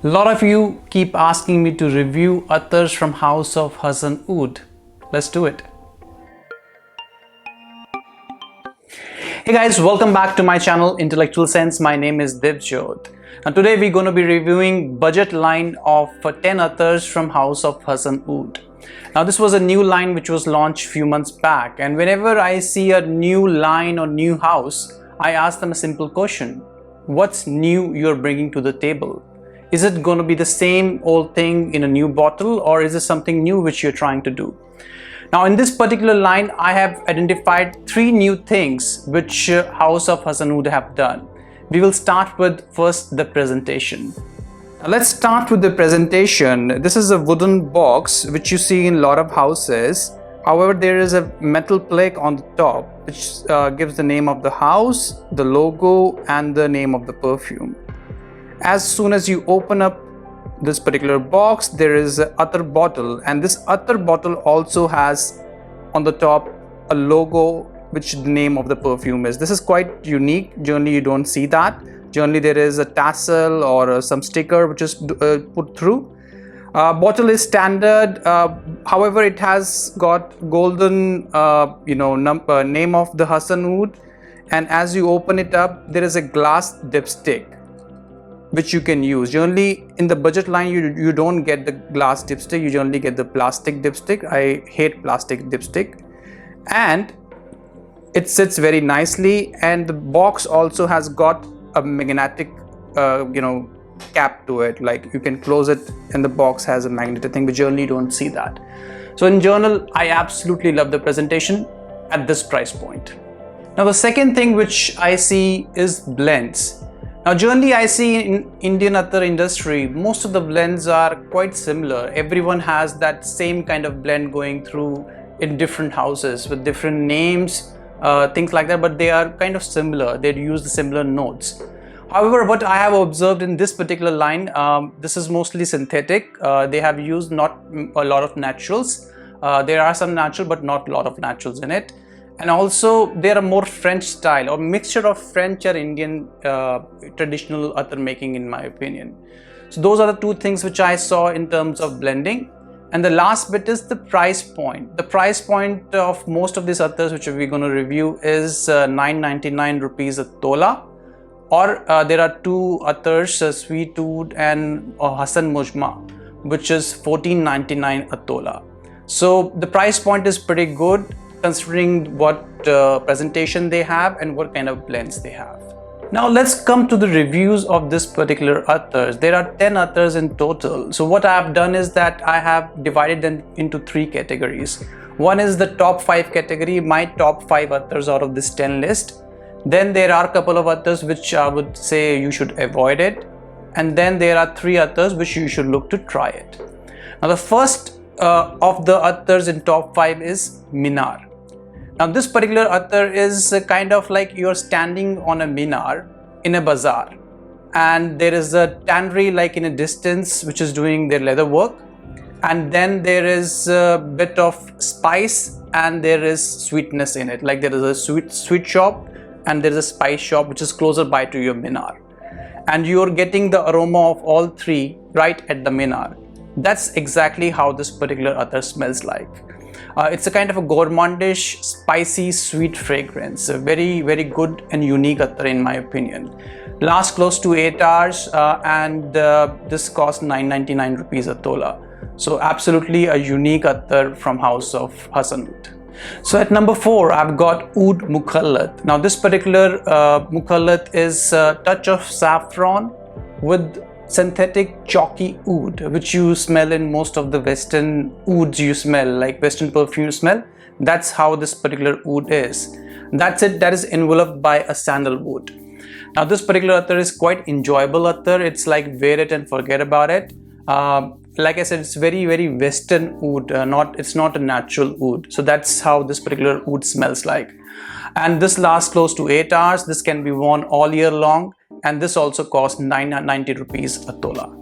A lot of you keep asking me to review Attars from House of Hasan Oud. Let's do it. Hey guys, welcome back to my channel Intellectual Sense. My name is Divjot. And today we're going to be reviewing budget line of 10 Attars from House of Hasan Oud. Now this was a new line which was launched few months back, and whenever I see a new line or new house, I ask them a simple question. What's new you're bringing to the table? Is it going to be the same old thing in a new bottle, or is it something new which you're trying to do? Now in this particular line, I have identified 3 new things which House of Hasan Oud have done. We will start with first the presentation. Now let's start with the presentation. This is a wooden box which you see in a lot of houses. However, there is a metal plaque on the top which gives the name of the house, the logo, and the name of the perfume. As soon as you open up this particular box, there is an Attar bottle, and this Attar bottle also has on the top a logo which the name of the perfume is. This is quite unique. Generally you don't see that. Generally there is a tassel or some sticker which is put through. Bottle is standard. However, it has got golden name of the Hasan Oud, and as you open it up, there is a glass dipstick which you can use. Generally in the budget line you don't get the glass dipstick, you generally get the plastic dipstick. I hate plastic dipstick, and it sits very nicely, and the box also has got a magnetic cap to it, like you can close it and the box has a magnetic thing, but generally you don't see that. So in general, I absolutely love the presentation at this price point. Now the second thing which I see is blends. Now generally I see in Indian Attar industry, most of the blends are quite similar. Everyone has that same kind of blend going through in different houses with different names, things like that, but they are kind of similar. They use the similar notes. However, what I have observed in this particular line, this is mostly synthetic. They have used not a lot of naturals. There are some natural, but not a lot of naturals in it. And also they are more French style, or mixture of French or Indian traditional Attar making, in my opinion. So those are the 2 things which I saw in terms of blending. And the last bit is the price point. The price point of most of these Attars which we're going to review is 999 rupees a Tola, or there are 2 Attars, Sweet Oud and Hasan Mujma, which is 1499 a Tola. So the price point is pretty good considering what presentation they have and what kind of blends they have. Now let's come to the reviews of this particular Attars. There are 10 Attars in total. So what I have done is that I have divided them into 3 categories. One is the top 5 category, my top 5 Attars out of this 10 list. Then there are a couple of Attars which I would say you should avoid it. And then there are 3 Attars which you should look to try it. Now the first of the Attars in top 5 is Meenar. Now this particular Attar is kind of like you're standing on a Meenar in a bazaar, and there is a tannery like in a distance which is doing their leather work, and then there is a bit of spice and there is sweetness in it, like there is a sweet shop and there is a spice shop which is closer by to your Meenar, and you're getting the aroma of all 3 right at the Meenar. That's exactly how this particular Attar smells like. It's a kind of a gourmandish, spicy, sweet fragrance. A very, very good and unique Attar in my opinion. Lasts close to 8 hours and this costs 999 rupees a Tola. So absolutely a unique Attar from House of Hasan Oud. So at number 4, I've got Oud Mukhallat. Now this particular Mukhallat is a touch of saffron with synthetic chalky oud, which you smell in most of the Western ouds you smell, like Western perfume smell. That's how this particular oud is. That's it. That is enveloped by a sandalwood. Now this particular Attar is quite enjoyable Attar. It's like wear it and forget about it. Like I said, it's very, very Western oud. It's not a natural oud. So that's how this particular oud smells like. And this lasts close to 8 hours. This can be worn all year long. And this also costs 990 rupees a Tola.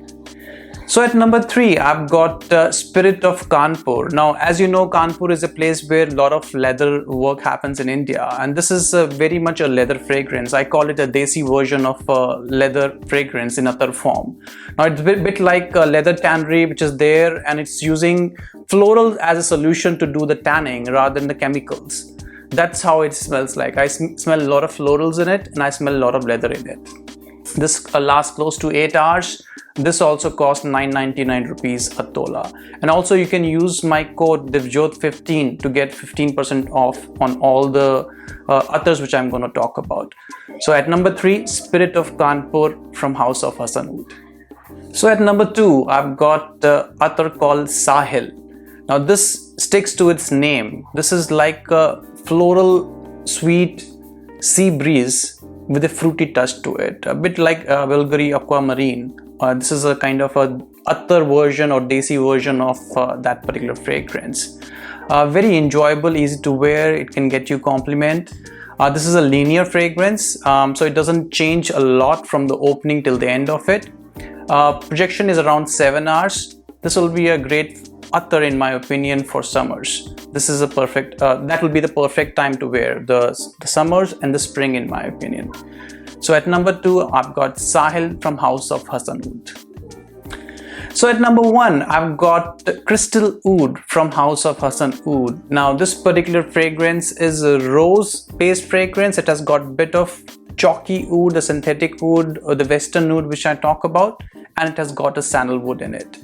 So at number 3, I've got Spirit of Kanpur. Now, as you know, Kanpur is a place where a lot of leather work happens in India, and this is very much a leather fragrance. I call it a desi version of leather fragrance in attar form. Now, it's a bit like leather tannery, which is there, and it's using floral as a solution to do the tanning rather than the chemicals. That's how it smells like. I smell a lot of florals in it, and I smell a lot of leather in it. This lasts close to 8 hours. This also costs 999 rupees a tola. And also you can use my code Divjot15 to get 15% off on all the attars which I'm going to talk about. So at number 3, Spirit of Kanpur from House of Hasan Oud. So at number 2, I've got attar called Sahil. Now this sticks to its name. This is like a floral, sweet sea breeze with a fruity touch to it, a bit like Bulgari Aquamarine. This is a kind of a attar version or desi version of that particular fragrance. Very enjoyable, easy to wear, it can get you compliment. This is a linear fragrance, so it doesn't change a lot from the opening till the end of it. Projection is around 7 hours. This will be a great attar in my opinion for summers. This is a perfect, that will be the perfect time to wear the summers and the spring in my opinion. So at number 2, I've got Sahil from House of Hasan Oud. So at number 1, I've got Crystal Oud from House of Hasan Oud. Now this particular fragrance is a rose based fragrance. It has got a bit of chalky oud, the synthetic oud, or the western oud which I talk about, and it has got a sandalwood in it.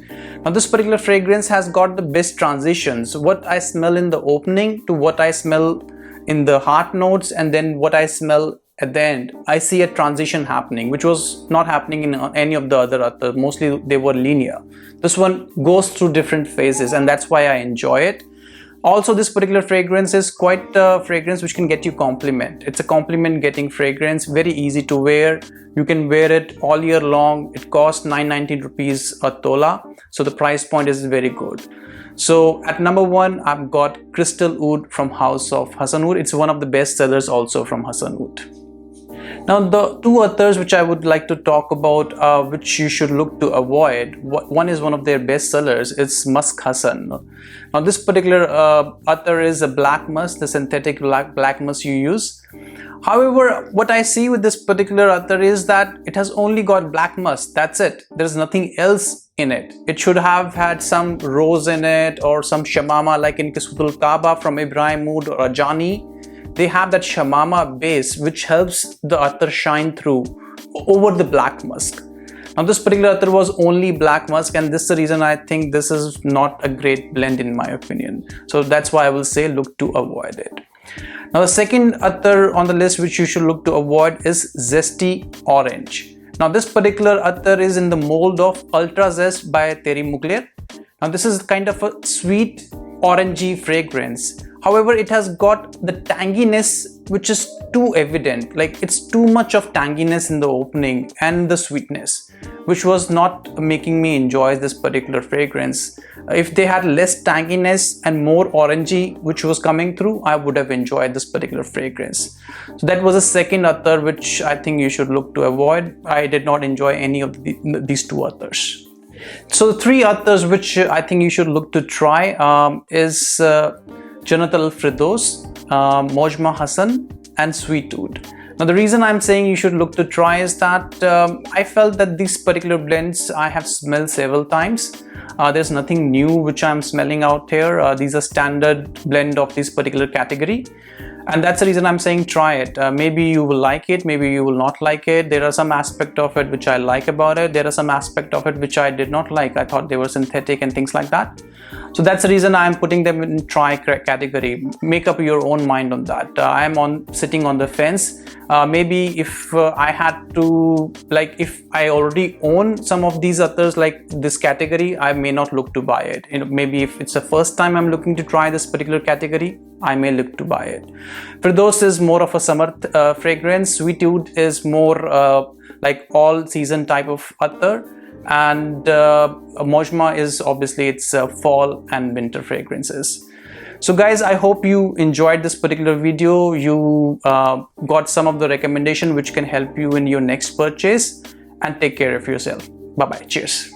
Now this particular fragrance has got the best transitions. What I smell in the opening to what I smell in the heart notes, and then what I smell at the end. I see a transition happening, which was not happening in any of the other attars. Mostly they were linear. This one goes through different phases, and that's why I enjoy it. Also, this particular fragrance is quite a fragrance which can get you compliment. It's a compliment getting fragrance, very easy to wear. You can wear it all year long. It costs 990 rupees a tola, so the price point is very good. So at number 1, I've got Crystal Oud from House of Hasan Oud. It's one of the best sellers also from Hasan Oud. Now the 2 attars which I would like to talk about, which you should look to avoid. One is one of their best sellers. It's Musk Hasan. Now this particular attar is a black musk, the synthetic black musk you use. However, what I see with this particular attar is that it has only got black musk. That's it. There's nothing else in it. It should have had some rose in it or some shamama like in Kisutul Kaaba from Ibrahim Oud or Ajani. They have that shamama base which helps the attar shine through over the black musk. Now this particular attar was only black musk, and this is the reason I think this is not a great blend in my opinion. So that's why I will say look to avoid it. Now the second attar on the list which you should look to avoid is Zesty Orange. Now this particular attar is in the mold of Ultra Zest by Teri Mugler. Now this is kind of a sweet orangey fragrance. However, it has got the tanginess which is too evident. Like it's too much of tanginess in the opening and the sweetness, which was not making me enjoy this particular fragrance. If they had less tanginess and more orangey which was coming through, I would have enjoyed this particular fragrance. So that was the second attar which I think you should look to avoid. I did not enjoy any of these 2 attars. So the 3 attars which I think you should look to try is Jannat al-Firdaus, Mojma Hasan and Sweet Oud. Now the reason I'm saying you should look to try is that I felt that these particular blends I have smelled several times. There's nothing new which I'm smelling out here. These are standard blend of this particular category. And that's the reason I'm saying try it. Maybe you will like it, maybe you will not like it. There are some aspect of it which I like about it. There are some aspect of it which I did not like. I thought they were synthetic and things like that. So that's the reason I'm putting them in try category. Make up your own mind on that. I'm sitting on the fence. Maybe if I had to, like if I already own some of these attars like this category, I may not look to buy it. Maybe if it's the first time I'm looking to try this particular category, I may look to buy it. Firdaus is more of a summer fragrance. Sweet Oud is more like all season type of attar, and Mojma is obviously it's fall and winter fragrances. So guys, I hope you enjoyed this particular video. You got some of the recommendation which can help you in your next purchase, and take care of yourself. Bye bye. Cheers.